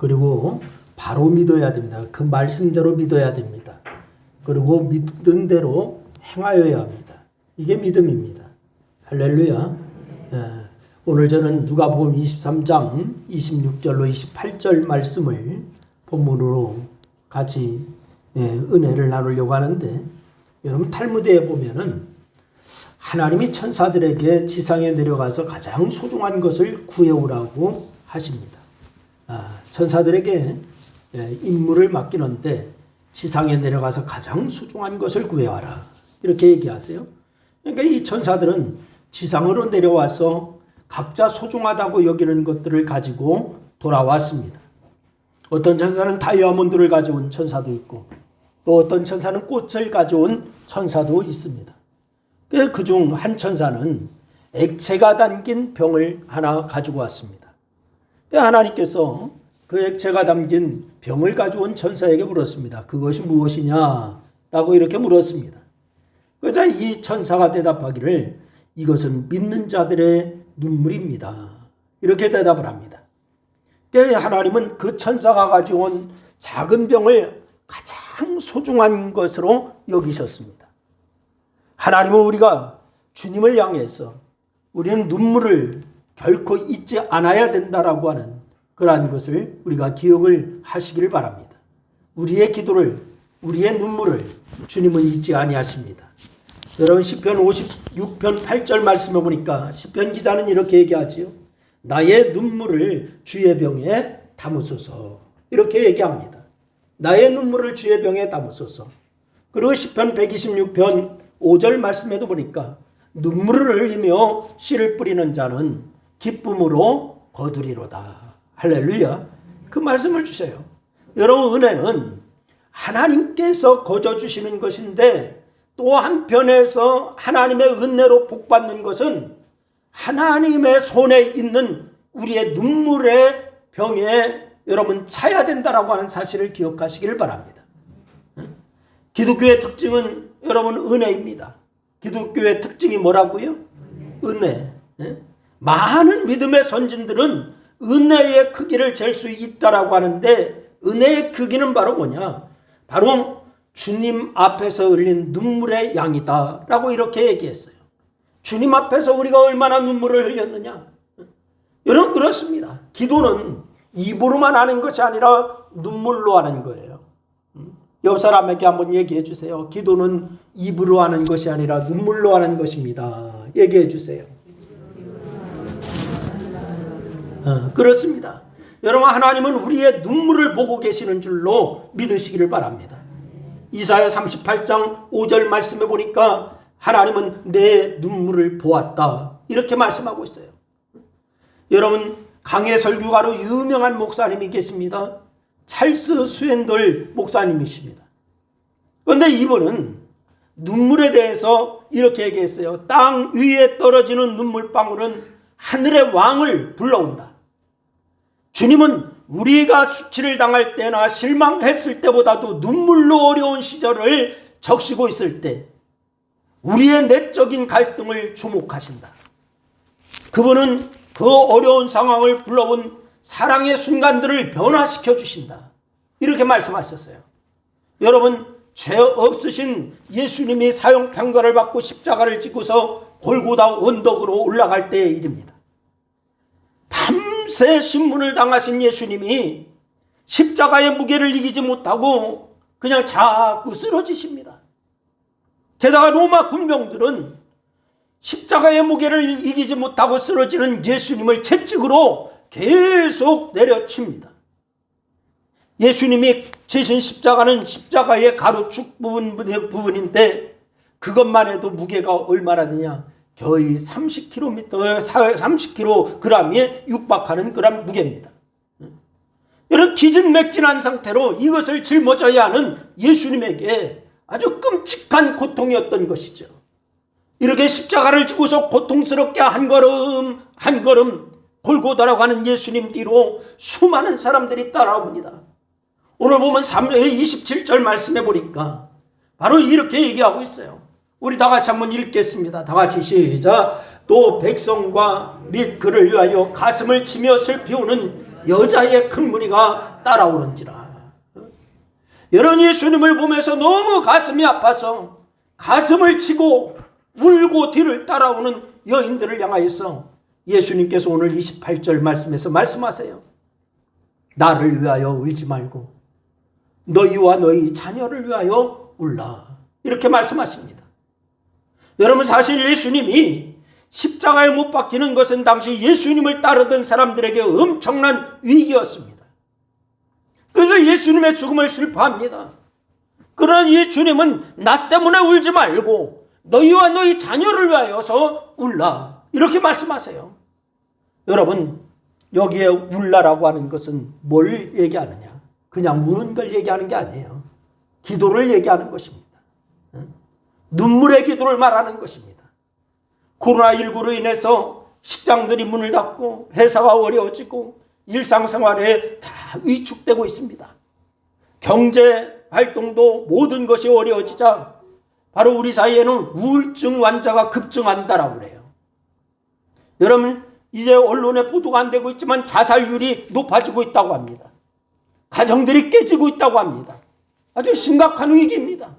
그리고 바로 믿어야 됩니다. 그 말씀대로 믿어야 됩니다. 그리고 믿은 대로 행하여야 합니다. 이게 믿음입니다. 할렐루야. 오늘 저는 누가복음 23장 26절로 28절 말씀을 본문으로 같이 은혜를 나누려고 하는데, 여러분 탈무드에 보면은 하나님이 천사들에게 지상에 내려가서 가장 소중한 것을 구해오라고 하십니다. 천사들에게 임무를 맡기는데 지상에 내려가서 가장 소중한 것을 구해와라, 이렇게 얘기하세요. 그러니까 이 천사들은 지상으로 내려와서 각자 소중하다고 여기는 것들을 가지고 돌아왔습니다. 어떤 천사는 다이아몬드를 가져온 천사도 있고, 또 어떤 천사는 꽃을 가져온 천사도 있습니다. 그중 한 천사는 액체가 담긴 병을 하나 가지고 왔습니다. 하나님께서 그 액체가 담긴 병을 가져온 천사에게 물었습니다. 그것이 무엇이냐라고 이렇게 물었습니다. 그러자 이 천사가 대답하기를 이것은 믿는 자들의 눈물입니다, 이렇게 대답을 합니다. 하나님은 그 천사가 가져온 작은 병을 가장 소중한 것으로 여기셨습니다. 하나님은 우리가 주님을 향해서 우리는 눈물을 결코 잊지 않아야 된다라고 하는 그러한 것을 우리가 기억을 하시기를 바랍니다. 우리의 기도를, 우리의 눈물을 주님은 잊지 아니하십니다. 여러분 시편 56편 8절 말씀해 보니까 시편 기자는 이렇게 얘기하지요. 나의 눈물을 주의 병에 담으소서, 이렇게 얘기합니다. 나의 눈물을 주의 병에 담으소서. 그리고 시편 126편 5절 말씀에도 보니까 눈물을 흘리며 씨를 뿌리는 자는 기쁨으로 거두리로다. 할렐루야. 그 말씀을 주세요. 여러분 은혜는 하나님께서 거저 주시는 것인데, 또 한편에서 하나님의 은혜로 복받는 것은 하나님의 손에 있는 우리의 눈물의 병에 여러분 차야 된다라고 하는 사실을 기억하시기를 바랍니다. 기독교의 특징은 여러분 은혜입니다. 기독교의 특징이 뭐라고요? 은혜. 많은 믿음의 선진들은 은혜의 크기를 잴 수 있다라고 하는데, 은혜의 크기는 바로 뭐냐? 바로 주님 앞에서 흘린 눈물의 양이다 라고 이렇게 얘기했어요. 주님 앞에서 우리가 얼마나 눈물을 흘렸느냐? 여러분 그렇습니다. 기도는 입으로만 하는 것이 아니라 눈물로 하는 거예요. 옆 사람에게 한번 얘기해 주세요. 기도는 입으로 하는 것이 아니라 눈물로 하는 것입니다. 얘기해 주세요. 그렇습니다. 여러분 하나님은 우리의 눈물을 보고 계시는 줄로 믿으시기를 바랍니다. 이사야 38장 5절 말씀해 보니까 하나님은 내 눈물을 보았다, 이렇게 말씀하고 있어요. 여러분 강해 설교가로 유명한 목사님이 계십니다. 찰스 스웬돌 목사님이십니다. 그런데 이분은 눈물에 대해서 이렇게 얘기했어요. 땅 위에 떨어지는 눈물방울은 하늘의 왕을 불러온다. 주님은 우리가 수치를 당할 때나 실망했을 때보다도 눈물로 어려운 시절을 적시고 있을 때 우리의 내적인 갈등을 주목하신다. 그분은 그 어려운 상황을 불러온 사랑의 순간들을 변화시켜 주신다, 이렇게 말씀하셨어요. 여러분 죄 없으신 예수님이 사형평가를 받고 십자가를 지고서 골고다 언덕으로 올라갈 때의 일입니다. 밤새 신문을 당하신 예수님이 십자가의 무게를 이기지 못하고 그냥 자꾸 쓰러지십니다. 게다가 로마 군병들은 십자가의 무게를 이기지 못하고 쓰러지는 예수님을 채찍으로 계속 내려칩니다. 예수님이 지신 십자가는 십자가의 가로축 부분인데 그것만 해도 무게가 얼마나 되냐? 거의 30kg에 육박하는 그런 무게입니다. 이런 기진맥진한 상태로 이것을 짊어져야 하는 예수님에게 아주 끔찍한 고통이었던 것이죠. 이렇게 십자가를 지고서 고통스럽게 한 걸음 한 걸음 골고다라고 하는 예수님 뒤로 수많은 사람들이 따라옵니다. 오늘 보면 27절 말씀해 보니까 바로 이렇게 얘기하고 있어요. 우리 다 같이 한번 읽겠습니다. 다 같이 시작. 또 백성과 및 그를 위하여 가슴을 치며 슬피우는 여자의 큰 무리가 따라오는지라. 여러분, 예수님을 보면서 너무 가슴이 아파서 가슴을 치고 울고 뒤를 따라오는 여인들을 향하여서 예수님께서 오늘 28절 말씀에서 말씀하세요. 나를 위하여 울지 말고 너희와 너희 자녀를 위하여 울라. 이렇게 말씀하십니다. 여러분, 사실 예수님이 십자가에 못 박히는 것은 당시 예수님을 따르던 사람들에게 엄청난 위기였습니다. 그래서 예수님의 죽음을 슬퍼합니다. 그러나 예수님은 나 때문에 울지 말고 너희와 너희 자녀를 위하여서 울라. 이렇게 말씀하세요. 여러분, 여기에 울라라고 하는 것은 뭘 얘기하느냐? 그냥 우는 걸 얘기하는 게 아니에요. 기도를 얘기하는 것입니다. 눈물의 기도를 말하는 것입니다. 코로나19로 인해서 식당들이 문을 닫고 회사가 어려워지고 일상생활에 다 위축되고 있습니다. 경제 활동도 모든 것이 어려워지자 바로 우리 사이에는 우울증 환자가 급증한다라고 그래요. 여러분, 이제 언론에 보도가 안 되고 있지만 자살률이 높아지고 있다고 합니다. 가정들이 깨지고 있다고 합니다. 아주 심각한 위기입니다.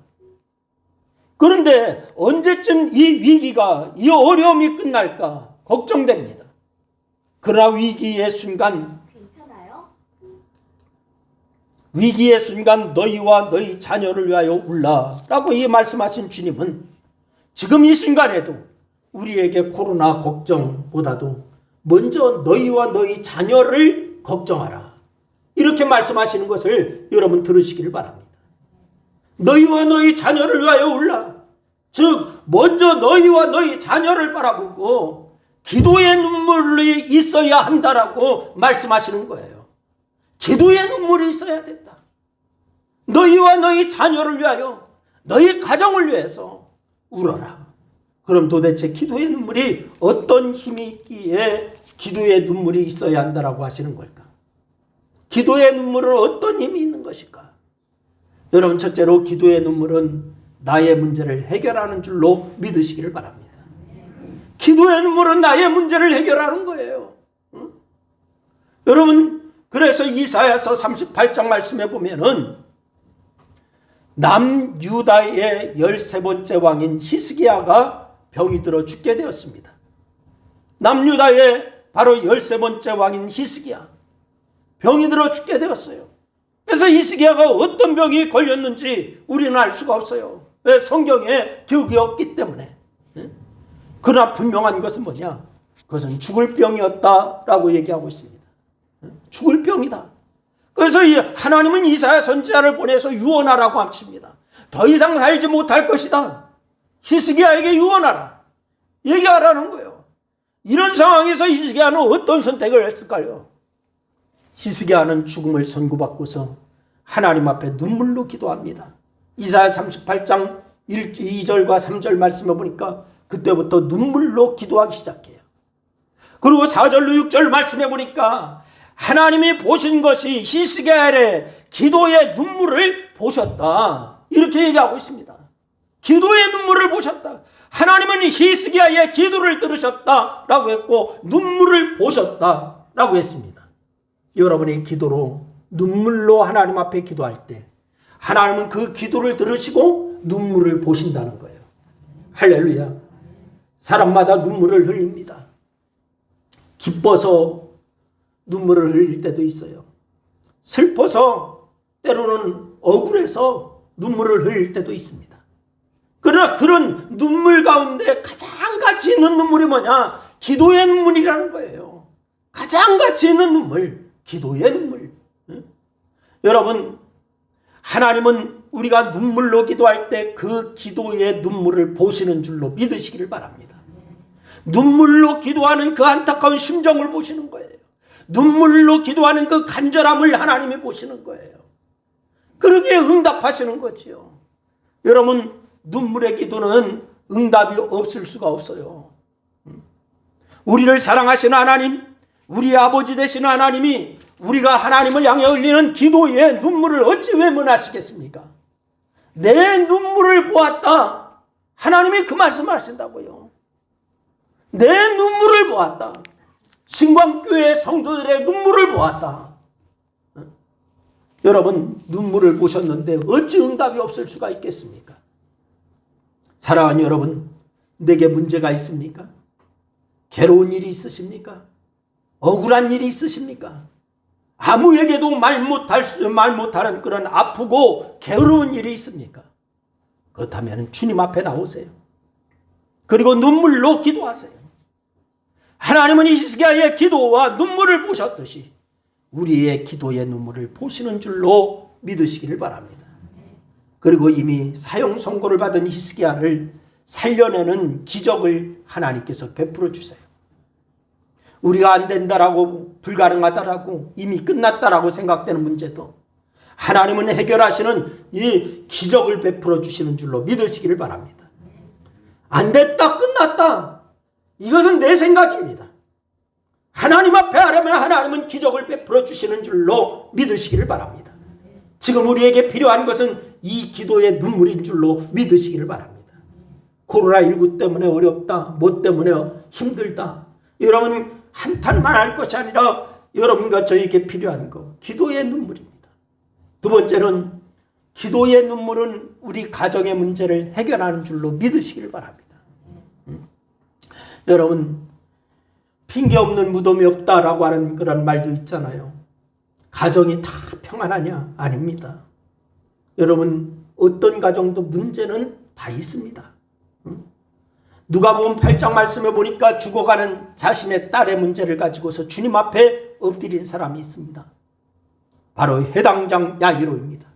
그런데 언제쯤 이 위기가, 이 어려움이 끝날까 걱정됩니다. 그러나 위기의 순간, 위기의 순간 너희와 너희 자녀를 위하여 울라라고 이 말씀하신 주님은 지금 이 순간에도 우리에게 코로나 걱정보다도 먼저 너희와 너희 자녀를 걱정하라. 이렇게 말씀하시는 것을 여러분 들으시길 바랍니다. 너희와 너희 자녀를 위하여 울라. 즉 먼저 너희와 너희 자녀를 바라보고 기도의 눈물이 있어야 한다라고 말씀하시는 거예요. 기도의 눈물이 있어야 된다. 너희와 너희 자녀를 위하여, 너희 가정을 위해서 울어라. 그럼 도대체 기도의 눈물이 어떤 힘이 있기에 기도의 눈물이 있어야 한다라고 하시는 걸까? 기도의 눈물은 어떤 힘이 있는 것일까? 여러분, 첫째로 기도의 눈물은 나의 문제를 해결하는 줄로 믿으시기를 바랍니다. 기도의 눈물은 나의 문제를 해결하는 거예요. 응? 여러분, 그래서 이사야서 38장 말씀에 보면은 남유다의 13번째 왕인 히스기야가 병이 들어 죽게 되었습니다. 남유다의 바로 13번째 왕인 히스기야, 병이 들어 죽게 되었어요. 그래서 히스기야가 어떤 병이 걸렸는지 우리는 알 수가 없어요. 왜? 성경에 기록이 없기 때문에. 그러나 분명한 것은 뭐냐? 그것은 죽을 병이었다라고 얘기하고 있습니다. 죽을 병이다. 그래서 하나님은 이사야 선지자를 보내서 유언하라고 하십니다. 더 이상 살지 못할 것이다. 히스기야에게 유언하라. 얘기하라는 거예요. 이런 상황에서 히스기야는 어떤 선택을 했을까요? 히스기야는 죽음을 선고받고서 하나님 앞에 눈물로 기도합니다. 이사야 38장 2절과 3절 말씀해 보니까 그때부터 눈물로 기도하기 시작해요. 그리고 4절로 6절 말씀해 보니까 하나님이 보신 것이 히스기야의 기도의 눈물을 보셨다. 이렇게 얘기하고 있습니다. 기도의 눈물을 보셨다. 하나님은 히스기야의 기도를 들으셨다라고 했고 눈물을 보셨다라고 했습니다. 여러분의 기도로 눈물로 하나님 앞에 기도할 때 하나님은 그 기도를 들으시고 눈물을 보신다는 거예요. 할렐루야. 사람마다 눈물을 흘립니다. 기뻐서 눈물을 흘릴 때도 있어요. 슬퍼서 때로는 억울해서 눈물을 흘릴 때도 있습니다. 그러나 그런 눈물 가운데 가장 가치 있는 눈물이 뭐냐? 기도의 눈물이라는 거예요. 가장 가치 있는 눈물, 기도의 눈물. 여러분, 하나님은 우리가 눈물로 기도할 때 그 기도의 눈물을 보시는 줄로 믿으시기를 바랍니다. 눈물로 기도하는 그 안타까운 심정을 보시는 거예요. 눈물로 기도하는 그 간절함을 하나님이 보시는 거예요. 그러기에 응답하시는 거지요. 여러분, 눈물의 기도는 응답이 없을 수가 없어요. 우리를 사랑하시는 하나님, 우리 아버지 되시는 하나님이 우리가 하나님을 향해 흘리는 기도의 눈물을 어찌 외면하시겠습니까? 내 눈물을 보았다. 하나님이 그 말씀을 하신다고요. 내 눈물을 보았다. 신광교회 성도들의 눈물을 보았다. 여러분, 눈물을 보셨는데 어찌 응답이 없을 수가 있겠습니까? 사랑하는 여러분, 내게 문제가 있습니까? 괴로운 일이 있으십니까? 억울한 일이 있으십니까? 아무에게도 말 못하는 그런 아프고 괴로운 일이 있습니까? 그렇다면 주님 앞에 나오세요. 그리고 눈물로 기도하세요. 하나님은 히스기야의 기도와 눈물을 보셨듯이 우리의 기도의 눈물을 보시는 줄로 믿으시기를 바랍니다. 그리고 이미 사형 선고를 받은 히스기야를 살려내는 기적을 하나님께서 베풀어 주세요. 우리가 안 된다라고, 불가능하다라고, 이미 끝났다라고 생각되는 문제도 하나님은 해결하시는 이 기적을 베풀어 주시는 줄로 믿으시기를 바랍니다. 안 됐다, 끝났다, 이것은 내 생각입니다. 하나님 앞에 하려면 하나님은 기적을 베풀어 주시는 줄로 믿으시기를 바랍니다. 지금 우리에게 필요한 것은 이 기도의 눈물인 줄로 믿으시기를 바랍니다. 코로나19 때문에 어렵다, 뭐 때문에 힘들다, 여러분 한탄만 할 것이 아니라 여러분과 저에게 필요한 거 기도의 눈물입니다. 두 번째는 기도의 눈물은 우리 가정의 문제를 해결하는 줄로 믿으시기를 바랍니다. 여러분, 핑계 없는 무덤이 없다라고 하는 그런 말도 있잖아요. 가정이 다 평안하냐? 아닙니다. 여러분, 어떤 가정도 문제는 다 있습니다. 누가복음 8장 말씀에 보니까 죽어가는 자신의 딸의 문제를 가지고서 주님 앞에 엎드린 사람이 있습니다. 바로 해당장 야이로입니다.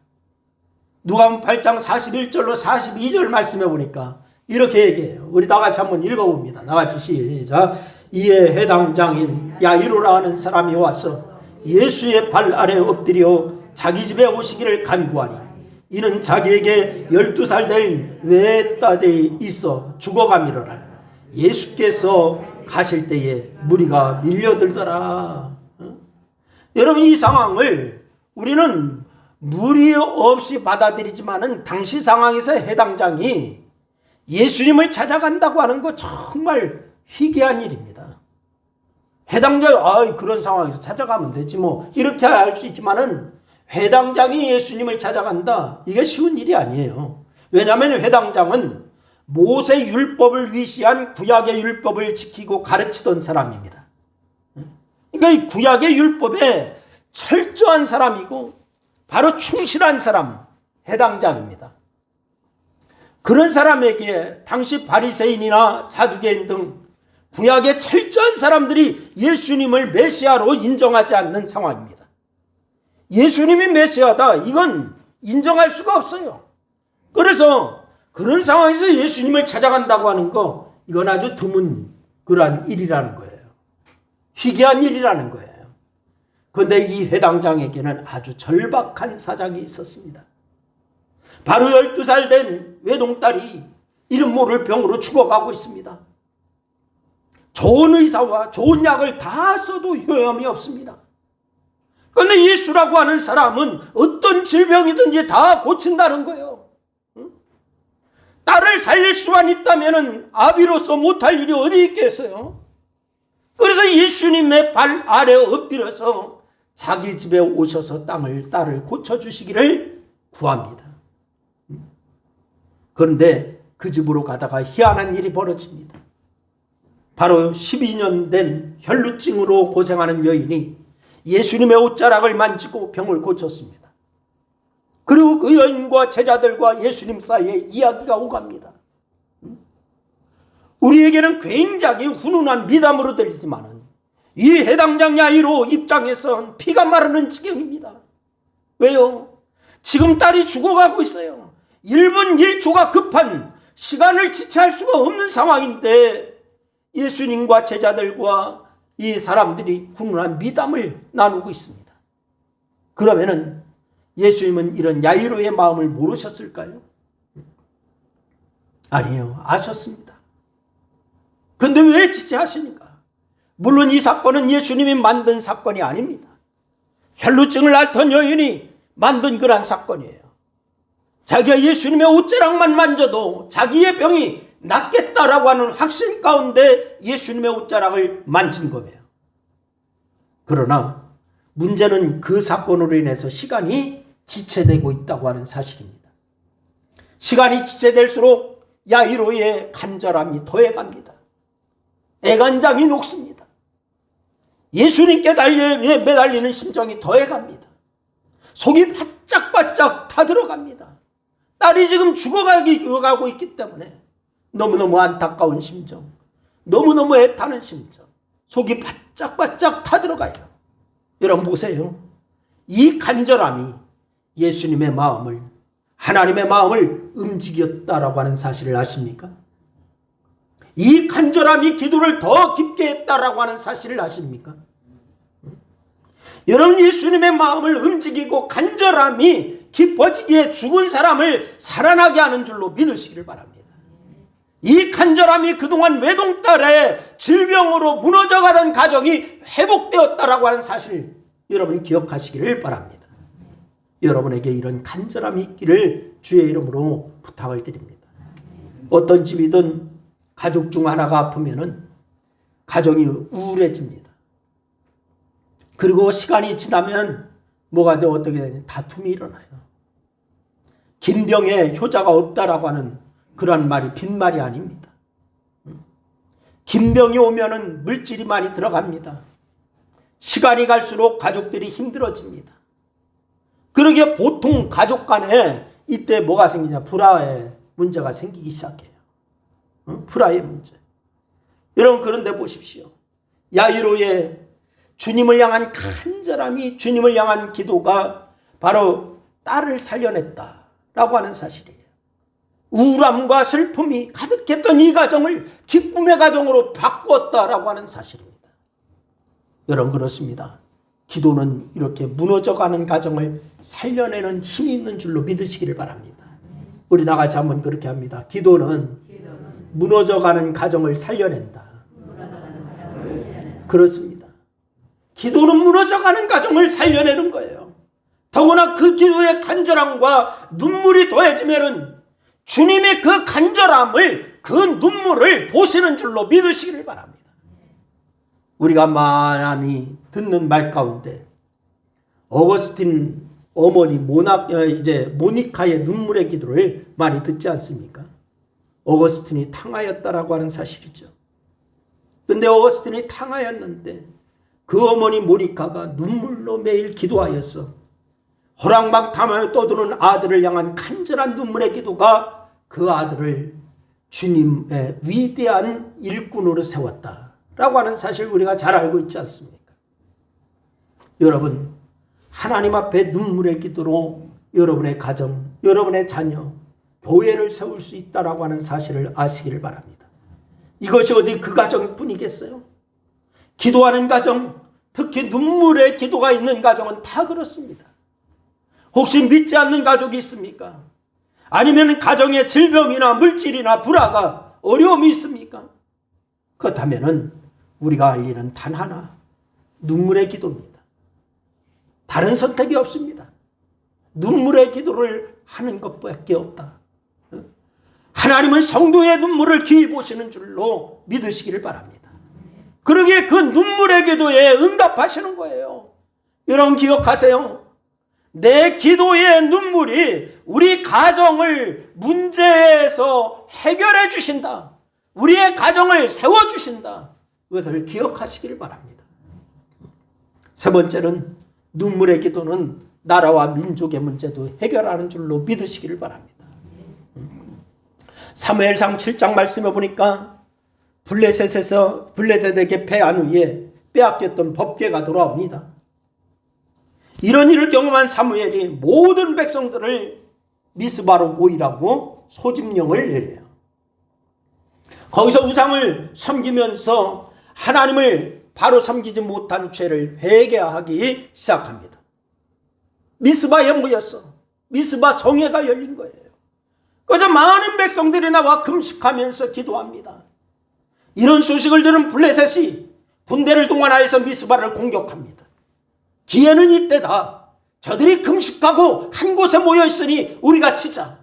누가복음 8장 41절로 42절 말씀에 보니까 이렇게 얘기해요. 우리 다 같이 한번 읽어봅니다. 나같이 시작. 이에 해당장인 야이로라 하는 사람이 와서 예수의 발 아래 엎드려 자기 집에 오시기를 간구하니 이는 자기에게 12살 된 외딸이 있어 죽어가미러라. 예수께서 가실 때에 무리가 밀려들더라. 여러분, 이 상황을 우리는 무리 없이 받아들이지만은 당시 상황에서 해당장이 예수님을 찾아간다고 하는 거 정말 희귀한 일입니다. 해당장이 그런 상황에서 찾아가면 되지 뭐 이렇게 할 수 있지만은 회당장이 예수님을 찾아간다, 이게 쉬운 일이 아니에요. 왜냐하면 회당장은 모세 율법을 위시한 구약의 율법을 지키고 가르치던 사람입니다. 그러니까 이 구약의 율법에 철저한 사람이고 바로 충실한 사람, 해당장입니다. 그런 사람에게 당시 바리새인이나 사두개인 등 구약의 철저한 사람들이 예수님을 메시아로 인정하지 않는 상황입니다. 예수님이 메시아다, 이건 인정할 수가 없어요. 그래서 그런 상황에서 예수님을 찾아간다고 하는 거, 이건 아주 드문 그러한 일이라는 거예요. 희귀한 일이라는 거예요. 그런데 이 회당장에게는 아주 절박한 사정이 있었습니다. 바로 12살 된 외동딸이 이름 모를 병으로 죽어가고 있습니다. 좋은 의사와 좋은 약을 다 써도 효험이 없습니다. 그런데 예수라고 하는 사람은 어떤 질병이든지 다 고친다는 거예요. 딸을 살릴 수만 있다면 아비로서 못할 일이 어디 있겠어요? 그래서 예수님의 발 아래 엎드려서 자기 집에 오셔서 딸을 고쳐주시기를 구합니다. 그런데 그 집으로 가다가 희한한 일이 벌어집니다. 바로 12년 된 혈루증으로 고생하는 여인이 예수님의 옷자락을 만지고 병을 고쳤습니다. 그리고 그 여인과 제자들과 예수님 사이에 이야기가 오갑니다. 우리에게는 굉장히 훈훈한 미담으로 들리지만 이 해당장 야이로 입장에선 피가 마르는 지경입니다. 왜요? 지금 딸이 죽어가고 있어요. 1분 1초가 급한, 시간을 지체할 수가 없는 상황인데 예수님과 제자들과 이 사람들이 훈훈한 미담을 나누고 있습니다. 그러면은 예수님은 이런 야이로의 마음을 모르셨을까요? 아니요, 아셨습니다. 근데 왜 지체하십니까? 물론 이 사건은 예수님이 만든 사건이 아닙니다. 혈루증을 앓던 여인이 만든 그런 사건이에요. 자기가 예수님의 옷자락만 만져도 자기의 병이 낫겠다라고 하는 확신 가운데 예수님의 옷자락을 만진 거예요. 그러나 문제는 그 사건으로 인해서 시간이 지체되고 있다고 하는 사실입니다. 시간이 지체될수록 야이로의 간절함이 더해갑니다. 애간장이 녹습니다. 예수님께 매달리는 심정이 더해갑니다. 속이 바짝바짝 타들어갑니다. 딸이 지금 죽어가고 있기 때문에 너무너무 안타까운 심정, 너무너무 애타는 심정, 속이 바짝바짝 타들어가요. 여러분 보세요. 이 간절함이 예수님의 마음을, 하나님의 마음을 움직였다라고 하는 사실을 아십니까? 이 간절함이 기도를 더 깊게 했다라고 하는 사실을 아십니까? 여러분, 예수님의 마음을 움직이고 간절함이 깊어지기에 죽은 사람을 살아나게 하는 줄로 믿으시기를 바랍니다. 이 간절함이 그동안 외동딸의 질병으로 무너져가던 가정이 회복되었다라고 하는 사실을 여러분 기억하시기를 바랍니다. 여러분에게 이런 간절함이 있기를 주의 이름으로 부탁을 드립니다. 어떤 집이든 가족 중 하나가 아프면은 가정이 우울해집니다. 그리고 시간이 지나면 뭐가 돼 어떻게 되냐, 다툼이 일어나요. 긴병에 효자가 없다라고 하는 그런 말이 빈말이 아닙니다. 긴병이 오면은 물질이 많이 들어갑니다. 시간이 갈수록 가족들이 힘들어집니다. 그러기에 보통 가족 간에 이때 뭐가 생기냐, 불화의 문제가 생기기 시작해요. 불화의 문제. 여러분, 그런데 보십시오. 야이로의 주님을 향한 간절함이, 주님을 향한 기도가 바로 딸을 살려냈다라고 하는 사실이에요. 우울함과 슬픔이 가득했던 이 가정을 기쁨의 가정으로 바꾸었다라고 하는 사실입니다. 여러분, 그렇습니다. 기도는 이렇게 무너져가는 가정을 살려내는 힘이 있는 줄로 믿으시기를 바랍니다. 우리 다 같이 한번 그렇게 합니다. 기도는 무너져가는 가정을 살려낸다. 그렇습니다. 기도는 무너져가는 가정을 살려내는 거예요. 더구나 그 기도의 간절함과 눈물이 더해지면은 주님이 그 간절함을, 그 눈물을 보시는 줄로 믿으시기를 바랍니다. 우리가 많이 듣는 말 가운데 어거스틴 어머니 모니카의 눈물의 기도를 많이 듣지 않습니까? 어거스틴이 탕하였다라고 하는 사실이죠. 근데 어거스틴이 탕하였는데 그 어머니 모니카가 눈물로 매일 기도하였어. 호랑방탕하여 떠드는 아들을 향한 간절한 눈물의 기도가 그 아들을 주님의 위대한 일꾼으로 세웠다라고 하는 사실 우리가 잘 알고 있지 않습니까? 여러분, 하나님 앞에 눈물의 기도로 여러분의 가정, 여러분의 자녀, 교회를 세울 수 있다라고 하는 사실을 아시기를 바랍니다. 이것이 어디 그 가정뿐이겠어요? 기도하는 가정, 특히 눈물의 기도가 있는 가정은 다 그렇습니다. 혹시 믿지 않는 가족이 있습니까? 아니면 가정에 질병이나 물질이나 불화가 어려움이 있습니까? 그렇다면 우리가 할 일은 단 하나, 눈물의 기도입니다. 다른 선택이 없습니다. 눈물의 기도를 하는 것밖에 없다. 하나님은 성도의 눈물을 귀히 보시는 줄로 믿으시기를 바랍니다. 그러기에 그 눈물의 기도에 응답하시는 거예요. 여러분 기억하세요. 내 기도의 눈물이 우리 가정을 문제에서 해결해 주신다. 우리의 가정을 세워주신다. 그것을 기억하시기를 바랍니다. 세 번째는 눈물의 기도는 나라와 민족의 문제도 해결하는 줄로 믿으시기를 바랍니다. 사무엘상 7장 말씀해 보니까 블레셋에게 패한 후에 빼앗겼던 법궤가 돌아옵니다. 이런 일을 경험한 사무엘이 모든 백성들을 미스바로 모이라고 소집령을 내려요. 거기서 우상을 섬기면서 하나님을 바로 섬기지 못한 죄를 회개하기 시작합니다. 미스바에 모였어. 미스바 성회가 열린 거예요. 그저 많은 백성들이 나와 금식하면서 기도합니다. 이런 소식을 들은 블레셋이 군대를 동원하여서 미스바를 공격합니다. 기회는 이때다. 저들이 금식하고 한 곳에 모여 있으니 우리가 치자.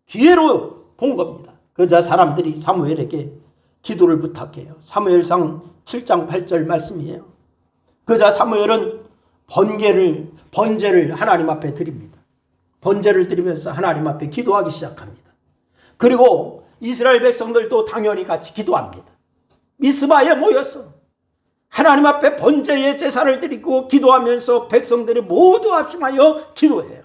기회로 본 겁니다. 그러자 사람들이 사무엘에게 기도를 부탁해요. 사무엘상 7장 8절 말씀이에요. 그자 사무엘은 번제를 하나님 앞에 드립니다. 번제를 드리면서 하나님 앞에 기도하기 시작합니다. 그리고 이스라엘 백성들도 당연히 같이 기도합니다. 미스바에 모여서 하나님 앞에 번제의 제사를 드리고 기도하면서 백성들이 모두 합심하여 기도해요.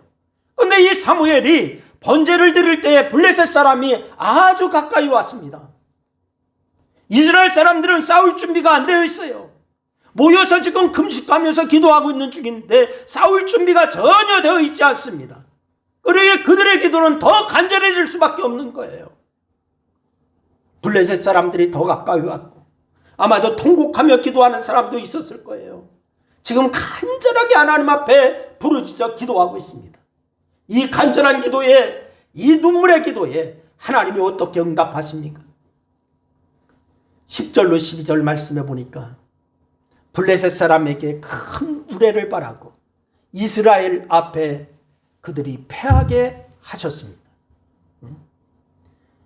그런데 이 사무엘이 번제를 드릴 때 블레셋 사람이 아주 가까이 왔습니다. 이스라엘 사람들은 싸울 준비가 안 되어 있어요. 모여서 지금 금식하면서 기도하고 있는 중인데 싸울 준비가 전혀 되어 있지 않습니다. 그러기에 그들의 기도는 더 간절해질 수밖에 없는 거예요. 블레셋 사람들이 더 가까이 왔고 아마도 통곡하며 기도하는 사람도 있었을 거예요. 지금 간절하게 하나님 앞에 부르짖어 기도하고 있습니다. 이 간절한 기도에, 이 눈물의 기도에 하나님이 어떻게 응답하십니까? 10절로 12절 말씀해 보니까 블레셋 사람에게 큰 우레를 바라고 이스라엘 앞에 그들이 패하게 하셨습니다.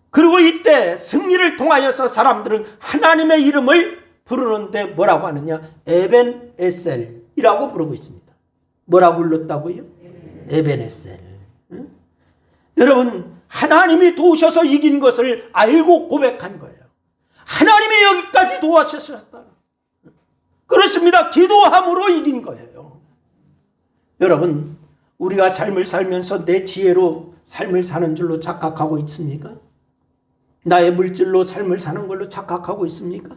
그리고 이때 승리를 통하여서 사람들은 하나님의 이름을 부르는데 뭐라고 하느냐? 에벤에셀이라고 부르고 있습니다. 뭐라고 불렀다고요? 에벤에셀. 여러분, 하나님이 도우셔서 이긴 것을 알고 고백한 거예요. 하나님이 여기까지 도와주셨다. 그렇습니다. 기도함으로 이긴 거예요. 여러분, 우리가 삶을 살면서 내 지혜로 삶을 사는 줄로 착각하고 있습니까? 나의 물질로 삶을 사는 걸로 착각하고 있습니까?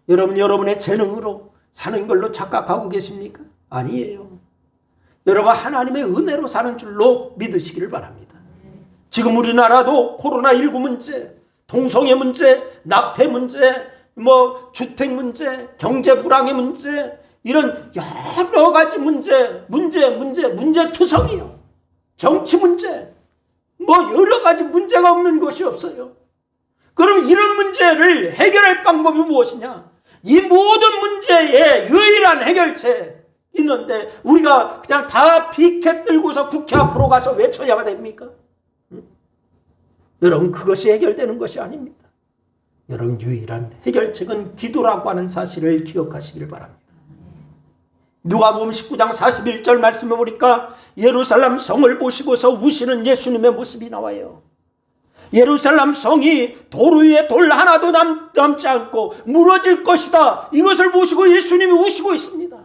여러분, 여러분의 재능으로 사는 걸로 착각하고 계십니까? 아니에요. 여러분, 하나님의 은혜로 사는 줄로 믿으시기를 바랍니다. 지금 우리나라도 코로나19 문제, 동성애 문제, 낙태 문제, 주택 문제, 경제 불황의 문제, 이런 여러 가지 문제투성이요. 정치 문제, 여러 가지 문제가 없는 것이 없어요. 그럼 이런 문제를 해결할 방법이 무엇이냐? 이 모든 문제의 유일한 해결책 있는데 우리가 그냥 다 피켓 들고서 국회 앞으로 가서 외쳐야만 됩니까? 여러분, 그것이 해결되는 것이 아닙니다. 여러분, 유일한 해결책은 기도라고 하는 사실을 기억하시길 바랍니다. 누가복음 19장 41절 말씀해 보니까 예루살렘 성을 보시고서 우시는 예수님의 모습이 나와요. 예루살렘 성이 도로 위에 돌 하나도 남지 않고 무너질 것이다. 이것을 보시고 예수님이 우시고 있습니다.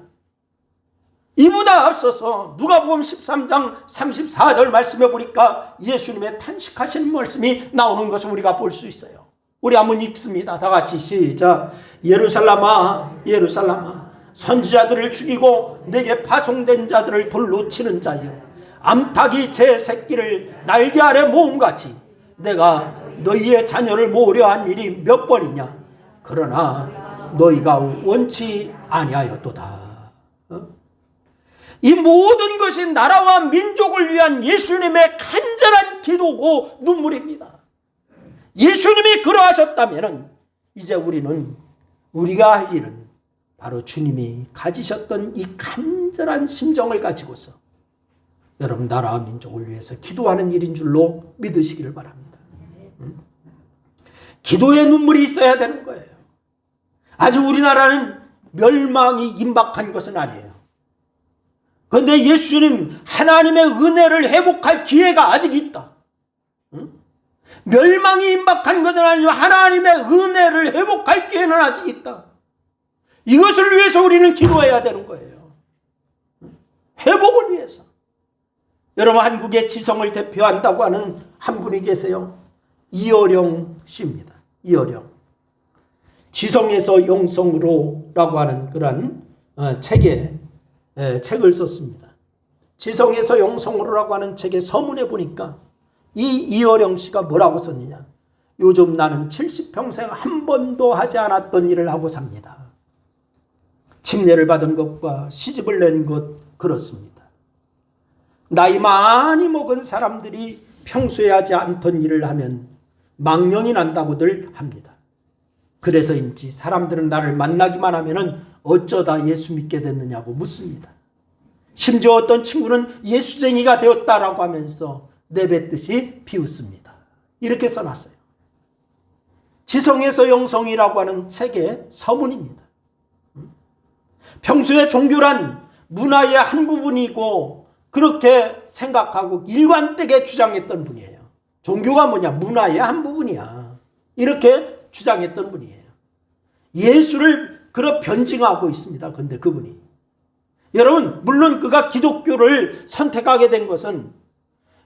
이보다 앞서서 누가복음 13장 34절 말씀해 보니까 예수님의 탄식하시는 말씀이 나오는 것을 우리가 볼 수 있어요. 우리 한번 읽습니다. 다 같이 시작. 예루살렘아, 예루살렘아, 선지자들을 죽이고 내게 파송된 자들을 돌로 치는 자여, 암탉이 제 새끼를 날개 아래 모음같이 내가 너희의 자녀를 모으려 한 일이 몇 번이냐? 그러나 너희가 원치 아니하였도다. 이 모든 것이 나라와 민족을 위한 예수님의 간절한 기도고 눈물입니다. 예수님이 그러하셨다면 이제 우리가 할 일은 바로 주님이 가지셨던 이 간절한 심정을 가지고서 여러분, 나라와 민족을 위해서 기도하는 일인 줄로 믿으시기를 바랍니다. 기도의 눈물이 있어야 되는 거예요. 아직 우리나라는 멸망이 임박한 것은 아니에요. 그런데 예수님, 하나님의 은혜를 회복할 기회가 아직 있다. 멸망이 임박한 것은 아니지만 하나님의 은혜를 회복할 기회는 아직 있다. 이것을 위해서 우리는 기도해야 되는 거예요. 회복을 위해서. 여러분, 한국의 지성을 대표한다고 하는 한 분이 계세요. 이어령 씨입니다. 이어령. 지성에서 영성으로라고 하는 그런 책을 썼습니다. 지성에서 영성으로라고 하는 책의 서문에 보니까 이 이어령 씨가 뭐라고 썼느냐? 요즘 나는 70평생 한 번도 하지 않았던 일을 하고 삽니다. 침례를 받은 것과 시집을 낸 것 그렇습니다. 나이 많이 먹은 사람들이 평소에 하지 않던 일을 하면 망령이 난다고들 합니다. 그래서인지 사람들은 나를 만나기만 하면 어쩌다 예수 믿게 됐느냐고 묻습니다. 심지어 어떤 친구는 예수쟁이가 되었다라고 하면서 내뱉듯이 비웃습니다. 이렇게 써놨어요. 지성에서 영성이라고 하는 책의 서문입니다. 평소에 종교란 문화의 한 부분이고 그렇게 생각하고 일관되게 주장했던 분이에요. 종교가 뭐냐? 문화의 한 부분이야. 이렇게 주장했던 분이에요. 예수를 그렇게 변증하고 있습니다. 그런데 그분이. 여러분, 물론 그가 기독교를 선택하게 된 것은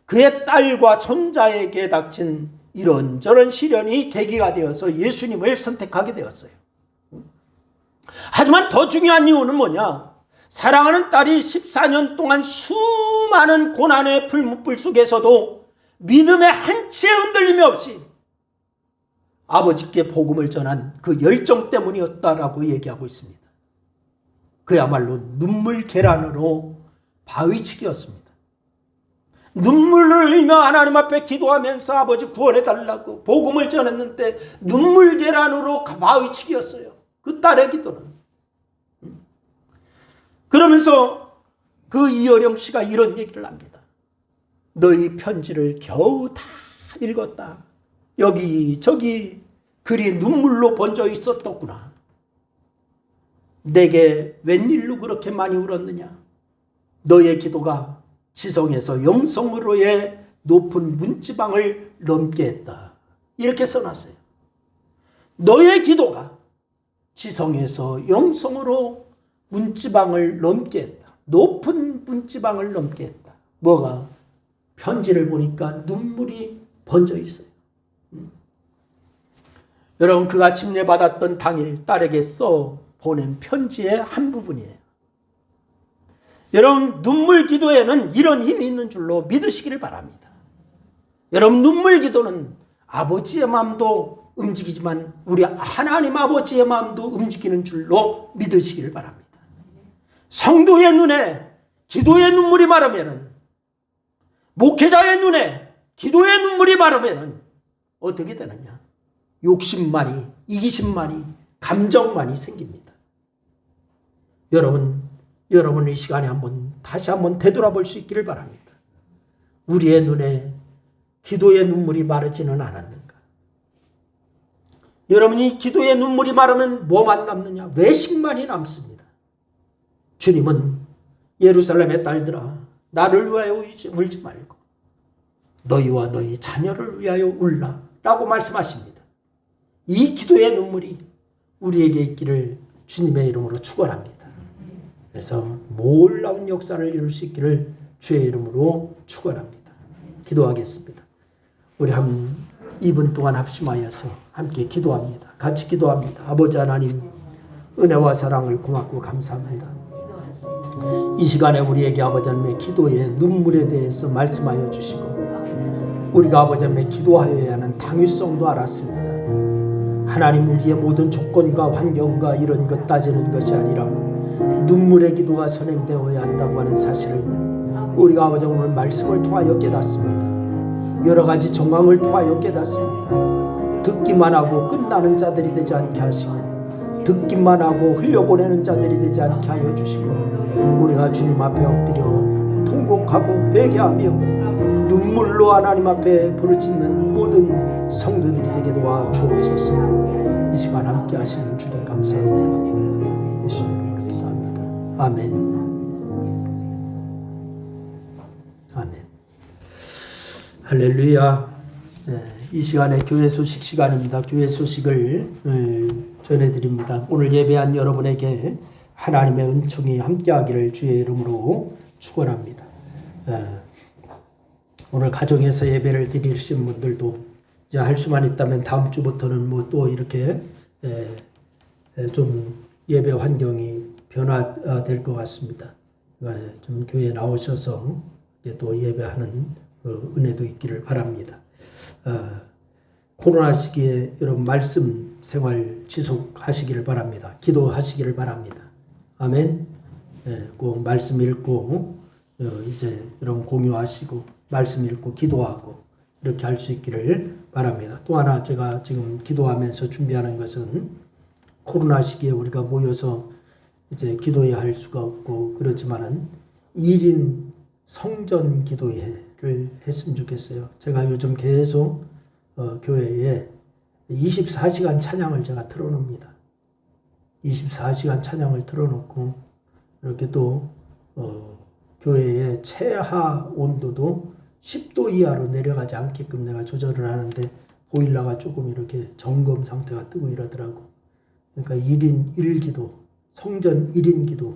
그의 딸과 손자에게 닥친 이런저런 시련이 계기가 되어서 예수님을 선택하게 되었어요. 하지만 더 중요한 이유는 뭐냐? 사랑하는 딸이 14년 동안 수많은 고난의 불문불 속에서도 믿음의 한치의 흔들림이 없이 아버지께 복음을 전한 그 열정 때문이었다라고 얘기하고 있습니다. 그야말로 눈물 계란으로 바위치기였습니다. 눈물을 흘리며 하나님 앞에 기도하면서 아버지 구원해달라고 복음을 전했는데 눈물 계란으로 바위치기였어요. 그 딸의 기도는. 그러면서 그 이어령 씨가 이런 얘기를 합니다. 너희 편지를 겨우 다 읽었다. 여기 저기 글이 눈물로 번져 있었더구나. 내게 웬일로 그렇게 많이 울었느냐. 너의 기도가 지성에서 영성으로의 높은 문지방을 넘게 했다. 이렇게 써놨어요. 너의 기도가 지성에서 영성으로 문지방을 넘게 했다. 높은 문지방을 넘게 했다. 뭐가? 편지를 보니까 눈물이 번져 있어요. 여러분, 그가 침례받았던 당일 딸에게 써 보낸 편지의 한 부분이에요. 여러분, 눈물 기도에는 이런 힘이 있는 줄로 믿으시기를 바랍니다. 여러분, 눈물 기도는 아버지의 마음도 움직이지만 우리 하나님 아버지의 마음도 움직이는 줄로 믿으시기를 바랍니다. 성도의 눈에 기도의 눈물이 마르면은, 목회자의 눈에 기도의 눈물이 마르면은 어떻게 되느냐? 욕심만이, 이기심만이, 감정만이 생깁니다. 여러분 이 시간에 다시 한번 되돌아볼 수 있기를 바랍니다. 우리의 눈에 기도의 눈물이 마르지는 않았는가? 여러분이 기도의 눈물이 마르면 뭐만 남느냐? 외식만이 남습니다. 주님은 예루살렘의 딸들아, 나를 위하여 울지 말고 너희와 너희 자녀를 위하여 울라 라고 말씀하십니다. 이 기도의 눈물이 우리에게 있기를 주님의 이름으로 축원합니다. 그래서 놀라운 역사를 이룰 수 있기를 주의 이름으로 축원합니다. 기도하겠습니다. 우리 한 2분 동안 합심하여서 함께 기도합니다. 같이 기도합니다. 아버지 하나님, 은혜와 사랑을 고맙고 감사합니다. 이 시간에 우리에게 아버지 하나님의 기도의 눈물에 대해서 말씀하여 주시고 우리가 아버지 하나님의 기도하여야 하는 당위성도 알았습니다. 하나님, 우리의 모든 조건과 환경과 이런 것 따지는 것이 아니라 눈물의 기도가 선행되어야 한다고 하는 사실을 우리가 아버지 오늘 말씀을 통하여 깨닫습니다. 여러 가지 정황을 통하여 깨닫습니다. 듣기만 하고 끝나는 자들이 되지 않게 하시고 듣기만 하고 흘려보내는 자들이 되지 않게 하여 주시고 우리가 주님 앞에 엎드려 통곡하고 회개하며 눈물로 하나님 앞에 부르짖는 모든 성도들이 되게 도와 주옵소서. 이 시간 함께 하시는 주님 감사합니다. 예수 이름으로 기도합니다. 아멘. 아멘. 할렐루야. 이 시간에 교회 소식 시간입니다. 교회 소식을 전해드립니다. 오늘 예배한 여러분에게 하나님의 은총이 함께하기를 주의 이름으로 축원합니다. 오늘 가정에서 예배를 드리신 분들도 이제 할 수만 있다면 다음 주부터는 뭐 또 이렇게 좀 예배 환경이 변화될 것 같습니다. 좀 교회에 나오셔서 또 예배하는 은혜도 있기를 바랍니다. 코로나 시기에 여러분 말씀 생활 지속하시기를 바랍니다. 기도하시기를 바랍니다. 아멘. 꼭 말씀 읽고 이제 여러분 공유하시고 말씀 읽고 기도하고 이렇게 할 수 있기를 바랍니다. 또 하나 제가 지금 기도하면서 준비하는 것은 코로나 시기에 우리가 모여서 이제 기도해야 할 수가 없고 그렇지만은 1인 성전 기도회를 했으면 좋겠어요. 제가 요즘 계속 교회에 24시간 찬양을 제가 틀어놓습니다. 24시간 찬양을 틀어놓고 이렇게 또 교회의 최하 온도도 10도 이하로 내려가지 않게끔 내가 조절을 하는데 보일러가 조금 이렇게 점검 상태가 뜨고 이러더라고. 그러니까 1인 1기도, 성전 1인 기도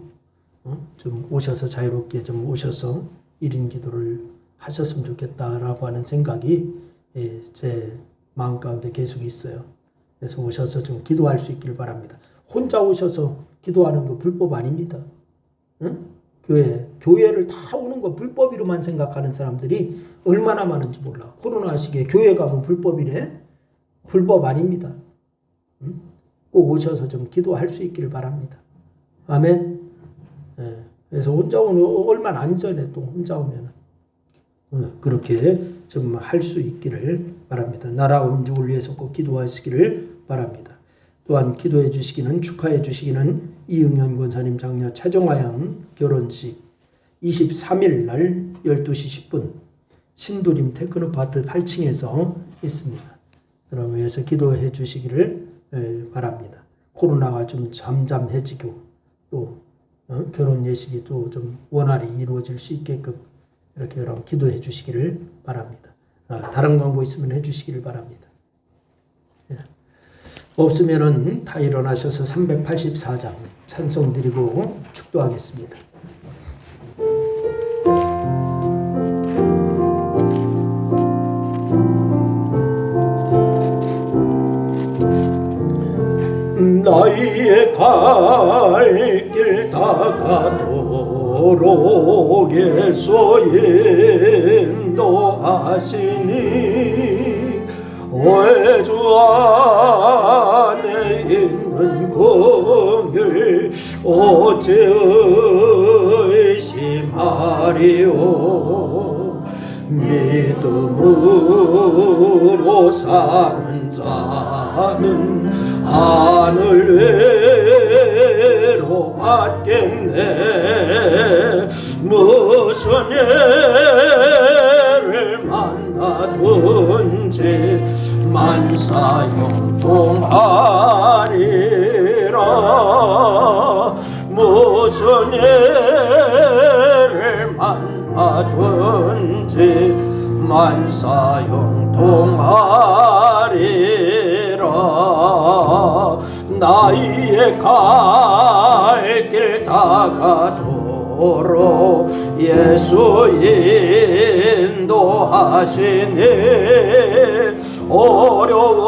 좀 오셔서 자유롭게 좀 오셔서 1인 기도를 하셨으면 좋겠다라고 하는 생각이 제 마음 가운데 계속 있어요. 그래서 오셔서 좀 기도할 수 있길 바랍니다. 혼자 오셔서 기도하는 거 불법 아닙니다. 응? 교회를 다 오는 거 불법이로만 생각하는 사람들이 얼마나 많은지 몰라. 코로나 시기에 교회 가면 불법이래? 불법 아닙니다. 응? 꼭 오셔서 좀 기도할 수 있기를 바랍니다. 아멘. 그래서 혼자 오면 얼마나 안전해. 또 혼자 오면 그렇게 좀 할 수 있기를 바랍니다. 나라 음주를 위해서 꼭 기도하시기를 바랍니다. 또한 기도해 주시기는, 축하해 주시기는 이응현 권사님 장녀 최정화 양 결혼식 23일 날 12시 10분 신도림 테크노파트 8층에서 있습니다. 여러분 위해서 기도해 주시기를 바랍니다. 코로나가 좀 잠잠해지고 또 결혼 예식이 또 좀 원활히 이루어질 수 있게끔 이렇게 여러분 기도해 주시기를 바랍니다. 다른 광고 있으면 해 주시기를 바랍니다. 없으면은 다 일어나셔서 384장 찬송 드리고 축도하겠습니다. 나의 갈 길 다가도록 예수 인도하시니 주 안에 있는 긍휼 어찌 의심하리오. 믿음으로 사는 자는 하늘 외로 받겠네. 무슨 예를 만나든지 만사형통하리라. 무슨 예를 만나든지 만사형통하리라. 나의 갈 길 다가도록 예수 인도하시니 어려운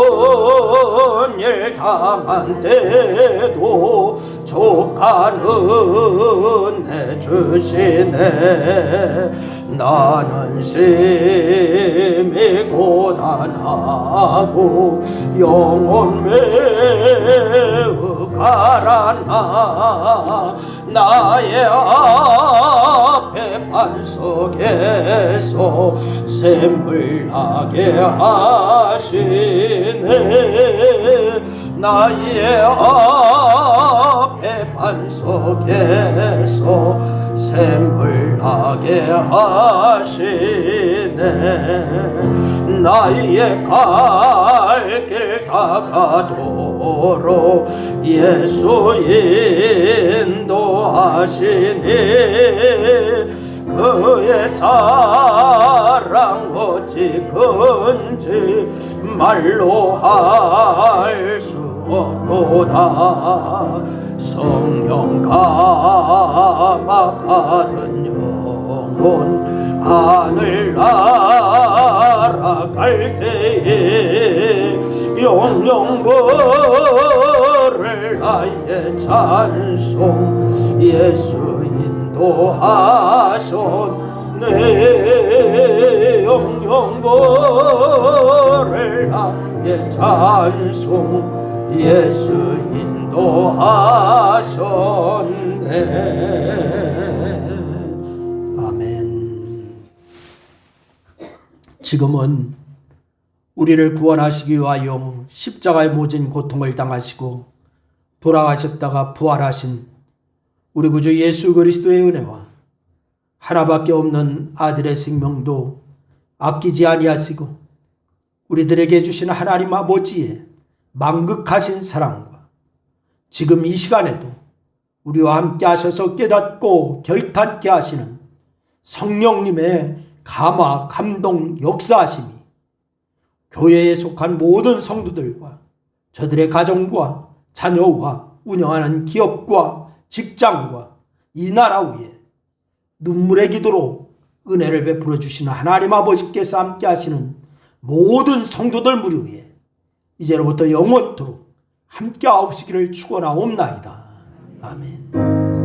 일 당한 때도 족한 은혜 주시네. 나는 심히 고단하고 영혼 매우 가라나 나의 앞에 반석에서 샘을 나게 하시네. 나의 앞에 반석에서 샘을 나게 하시네. 나의 갈 길 다가도록 예수 인도하시니 그의 사랑 어찌 큰지 말로 할 수 없도다. 성령 감화 받은 영혼 하늘 날아갈 때에 영영 부를 나의 찬송 예수 인도하셨네. 영영 부를 나의 찬송 예수 인도하셨네. 아멘. 지금은 우리를 구원하시기 위하여 십자가의 모진 고통을 당하시고 돌아가셨다가 부활하신 우리 구주 예수 그리스도의 은혜와 하나밖에 없는 아들의 생명도 아끼지 아니하시고 우리들에게 주신 하나님 아버지의 만극하신 사랑과 지금 이 시간에도 우리와 함께 하셔서 깨닫고 결단케 하시는 성령님의 감화, 감동, 역사하심이 교회에 속한 모든 성도들과 저들의 가정과 자녀와 운영하는 기업과 직장과 이 나라 위에 눈물의 기도로 은혜를 베풀어 주시는 하나님 아버지께서 함께 하시는 모든 성도들 무리 위에 이제로부터 영원토록 함께 하옵시기를 축원하옵나이다. 아멘.